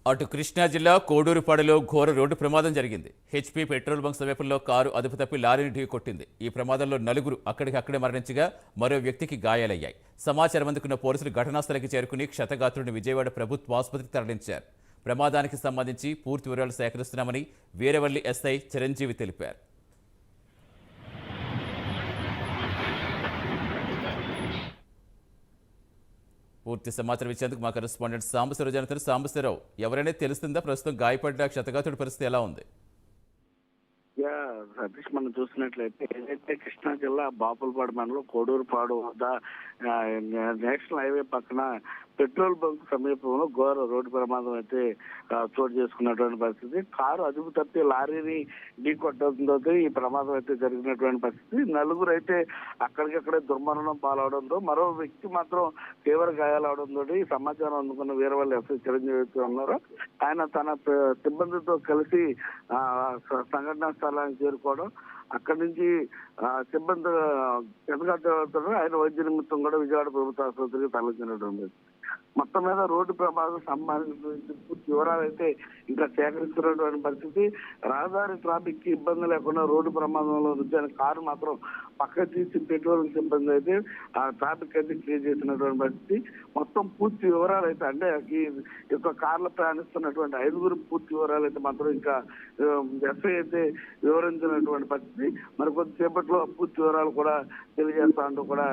అటు కృష్ణా జిల్లా కోడూరుపాడులో ఘోర రోడ్డు ప్రమాదం జరిగింది. హెచ్పీ పెట్రోల్ బంక్ సమీపంలో కారు అదుపు తప్పి లారీని ఢీకొట్టింది. ఈ ప్రమాదంలో నలుగురు అక్కడికక్కడే మరణించగా మరో వ్యక్తికి గాయాలయ్యాయి. సమాచారం అందుకున్న పోలీసులు ఘటనాస్థలికి చేరుకుని క్షతగాత్రుడిని విజయవాడ ప్రభుత్వ ఆసుపత్రికి తరలించారు. ప్రమాదానికి సంబంధించి పూర్తి వివరాలు సేకరిస్తున్నామని వీరవల్లి ఎస్ఐ చిరంజీవి తెలిపారు. పూర్తి సమాచారం ఇచ్చేందుకు మా కరెస్పాండెంట్ సాంబశివరావు జనతలు. సాంబశివరావు, ఎవరైనా తెలుస్తుందా ప్రస్తుతం గాయపడ్డ క్షతగాత్రుడి పరిస్థితి ఎలా ఉంది? సతీష్, మనం చూసినట్లయితే ఏదైతే కృష్ణా జిల్లా బాపులపాడు మండలం కోడూరుపాడు వద్ద నేషనల్ హైవే పక్కన పెట్రోల్ బంక్ సమీపంలో ఘోర రోడ్డు ప్రమాదం అయితే చోటు చేసుకున్నటువంటి పరిస్థితి. కారు అదుపు తప్పి లారీని ఢీకొట్టడంతో ఈ ప్రమాదం అయితే జరిగినటువంటి పరిస్థితి. నలుగురు అయితే అక్కడికక్కడే దుర్మరణం పాలవడంతో మరో వ్యక్తి మాత్రం తీవ్ర గాయాలవడంతో ఈ సమాచారం అందుకున్న వీరవల్లి ఎస్ఐ చిరంజీవి ఉన్నారు. ఆయన తన సిబ్బందితో కలిసి సంఘటనా స్థలానికి చేరుకోవడం, అక్కడి నుంచి సిబ్బంది ఎదగట్టారు. ఆయన వైద్య నిమిత్తం కూడా విజయవాడ ప్రభుత్వ ఆసుపత్రికి తరలించినటువంటి మొత్తం మీద రోడ్డు ప్రమాదం సంబంధించిన పూర్తి వివరాలు అయితే ఇంకా సేకరిస్తున్నటువంటి పరిస్థితి. రహదారి ట్రాఫిక్ కి ఇబ్బంది లేకుండా రోడ్డు ప్రమాదంలో నుంచి కారు మాత్రం పక్క తీసి పెట్రోల్ సిబ్బంది అయితే ఆ ట్రాఫిక్ అయితే క్లియర్ చేసినటువంటి పరిస్థితి. మొత్తం పూర్తి వివరాలు అయితే అంటే ఈ యొక్క కార్లో ప్రయాణిస్తున్నటువంటి 5గురు పూర్తి వివరాలు అయితే మాత్రం ఇంకా ఎస్ఐ అయితే వివరించినటువంటి పరిస్థితి. మరి కొద్దిసేపట్లో పూర్తి వివరాలు కూడా తెలియజేస్తా అంటూ కూడా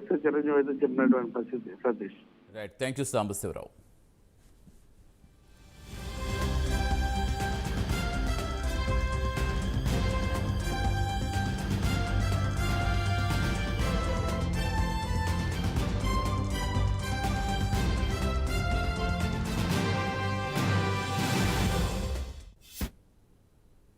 ఎస్ఐ చిరంజీవి అయితే చెప్పినటువంటి పరిస్థితి. Satish, right, thank you Sambasivarao.